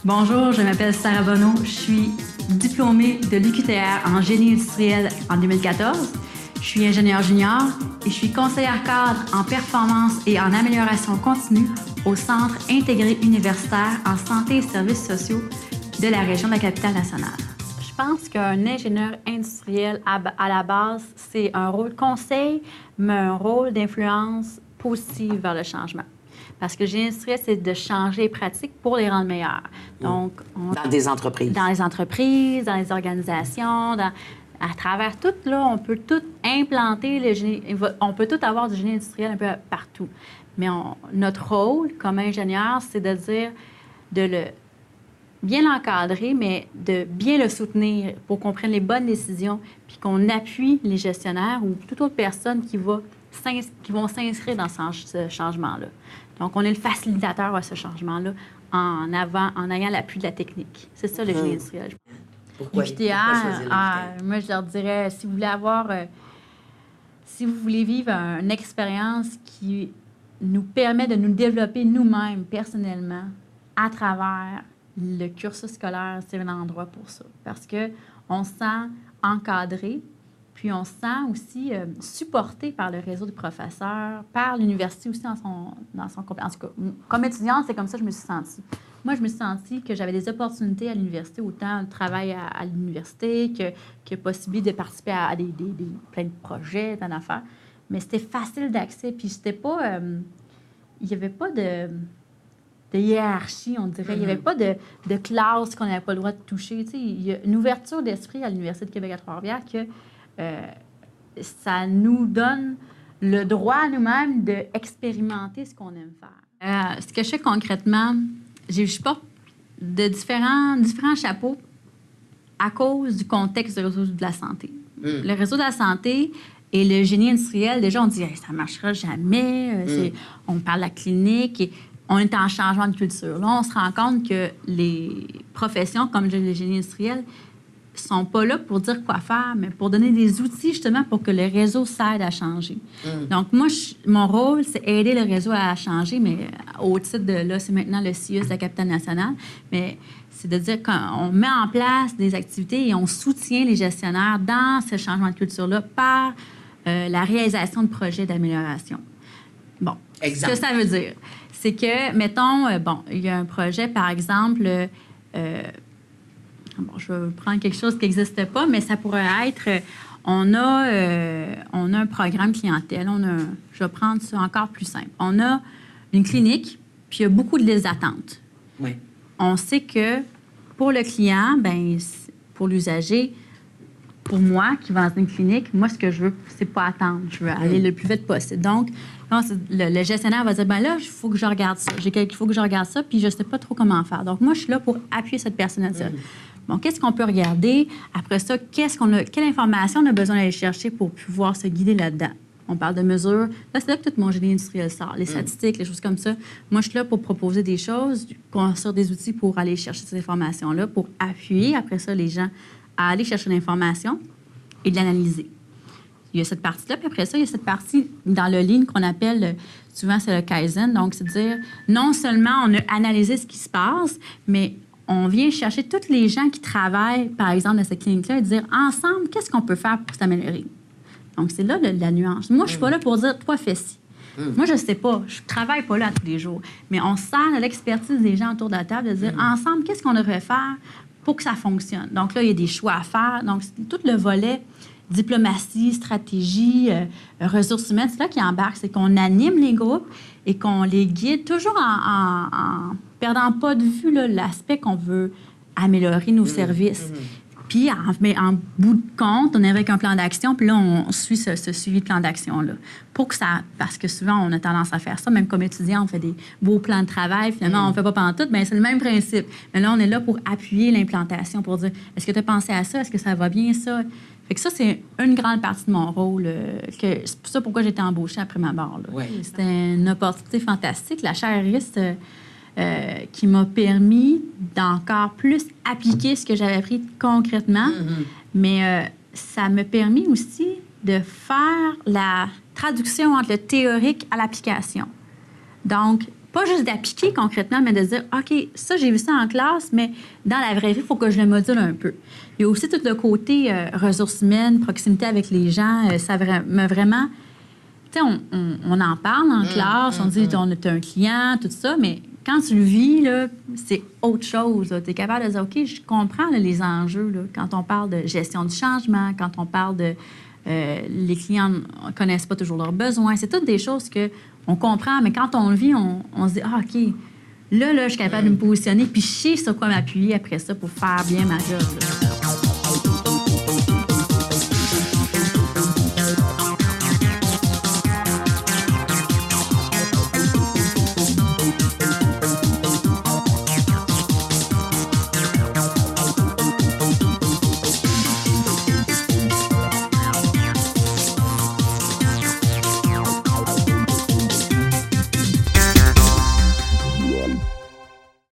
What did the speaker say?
Bonjour, je m'appelle Sarah Bonneau. Je suis diplômée de l'UQTR en génie industriel en 2014. Je suis ingénieure junior et je suis conseillère cadre en performance et en amélioration continue au Centre intégré universitaire en santé et services sociaux de la région de la Capitale-Nationale. Je pense qu'un ingénieur industriel, à la base, c'est un rôle conseil, mais un rôle d'influence positive vers le changement. Parce que le génie industriel, c'est de changer les pratiques pour les rendre meilleures. Donc, dans des entreprises. Dans les entreprises, dans les organisations, à travers tout, là, on peut tout implanter le génie, on peut tout avoir du génie industriel un peu partout. Mais notre rôle comme ingénieur, c'est de dire, bien l'encadrer, mais de bien le soutenir pour qu'on prenne les bonnes décisions, puis qu'on appuie les gestionnaires ou toute autre personne qui vont s'inscrire dans ce changement-là. Donc, on est le facilitateur à ce changement-là en ayant l'appui de la technique. C'est ça, le génie industriel. Pourquoi? Moi, je leur dirais, si vous voulez vivre une expérience qui nous permet de nous développer nous-mêmes personnellement à travers le cursus scolaire, c'est un endroit pour ça. Parce qu'on se sent encadré, puis on se sent aussi supporté par le réseau de professeurs, par l'université aussi dans son compétence. En tout cas, comme étudiante, c'est comme ça que je me suis sentie. Moi, je me suis sentie que j'avais des opportunités à l'université, autant de travail à l'université que possibilité de participer à plein de projets, plein d'affaires. Mais c'était facile d'accès, puis c'était pas... il n'y avait pas de hiérarchie, on dirait. Il n'y avait pas de classe qu'on n'avait pas le droit de toucher. Tu sais, il y a une ouverture d'esprit à l'Université de Québec à Trois-Rivières que ça nous donne le droit à nous-mêmes d'expérimenter ce qu'on aime faire. Ce que je fais concrètement, je porte de différents chapeaux à cause du contexte du réseau de la santé. Le réseau de la santé et le génie industriel, déjà, on dit hey, ça ne marchera jamais. On parle de la clinique. Et on est en changement de culture. Là, on se rend compte que les professions comme le génie industriel ne sont pas là pour dire quoi faire, mais pour donner des outils, justement, pour que le réseau s'aide à changer. Donc, moi, mon rôle, c'est aider le réseau à changer, mais au titre de, là, c'est maintenant le CIUS de la Capitale-Nationale, mais c'est de dire qu'on met en place des activités et on soutient les gestionnaires dans ce changement de culture-là par la réalisation de projets d'amélioration. Bon, Exemple. Ce que ça veut dire, c'est que, mettons, il y a un projet, par exemple, je vais prendre quelque chose qui n'existe pas, mais ça pourrait être, on a un programme clientèle, je vais prendre ça encore plus simple. On a une clinique, puis il y a beaucoup de listes d'attente. Oui. On sait que pour le client, pour l'usager, pour moi qui va dans une clinique, moi, ce que je veux, c'est pas attendre. Je veux aller le plus vite possible. Donc, le gestionnaire va dire, là, il faut que je regarde ça. Il faut que je regarde ça, puis je sais pas trop comment faire. Donc, moi, je suis là pour appuyer cette personne-là. Bon, qu'est-ce qu'on peut regarder? Après ça, quelle information on a besoin d'aller chercher pour pouvoir se guider là-dedans? On parle de mesures. Là, c'est là que tout mon génie industriel sort. Les statistiques, les choses comme ça. Moi, je suis là pour proposer des choses, construire des outils pour aller chercher ces informations-là, pour appuyer, après ça, les gens à aller chercher l'information et de l'analyser. Il y a cette partie-là, puis après ça, il y a cette partie dans le lean qu'on appelle, souvent, c'est le Kaizen. Donc, c'est de dire, non seulement on a analysé ce qui se passe, mais on vient chercher tous les gens qui travaillent, par exemple, dans cette clinique-là et dire, ensemble, qu'est-ce qu'on peut faire pour s'améliorer? Donc, c'est là la nuance. Moi, je suis pas là pour dire, toi, fais ci. Moi, je sais pas. Je travaille pas là tous les jours. Mais on sert de l'expertise des gens autour de la table de dire, ensemble, qu'est-ce qu'on devrait faire pour que ça fonctionne? Donc là, il y a des choix à faire. Donc, tout le volet diplomatie, stratégie, ressources humaines, c'est là qui embarque. C'est qu'on anime les groupes et qu'on les guide toujours en perdant pas de vue là, l'aspect qu'on veut améliorer nos services. Puis, en bout de compte, on est avec un plan d'action, puis là, on suit ce suivi de plan d'action-là. Parce que souvent, on a tendance à faire ça, même comme étudiant, on fait des beaux plans de travail, finalement, on ne fait pas pantoute, bien, c'est le même principe. Mais là, on est là pour appuyer l'implantation, pour dire, est-ce que tu as pensé à ça? Est-ce que ça va bien, ça? Fait que ça, c'est une grande partie de mon rôle. C'est pour ça pourquoi j'ai été embauchée après ma barre. Ouais. C'était une opportunité fantastique. La chaire RIST qui m'a permis d'encore plus appliquer ce que j'avais appris concrètement. Mais ça m'a permis aussi de faire la traduction entre le théorique à l'application. Donc, pas juste d'appliquer concrètement, mais de dire, OK, ça, j'ai vu ça en classe, mais dans la vraie vie, il faut que je le module un peu. Il y a aussi tout le côté ressources humaines, proximité avec les gens. Ça m'a vraiment... Tu sais, on en parle en classe, on dit, on est un client, tout ça, mais quand tu le vis, là, c'est autre chose. Tu es capable de dire, OK, je comprends là, les enjeux, là, quand on parle de gestion du changement, quand on parle de... les clients ne connaissent pas toujours leurs besoins. C'est toutes des choses qu'on comprend, mais quand on le vit, on se dit, ah, OK, là, je suis capable de me positionner, puis je sais sur quoi m'appuyer après ça pour faire bien ma job. Là.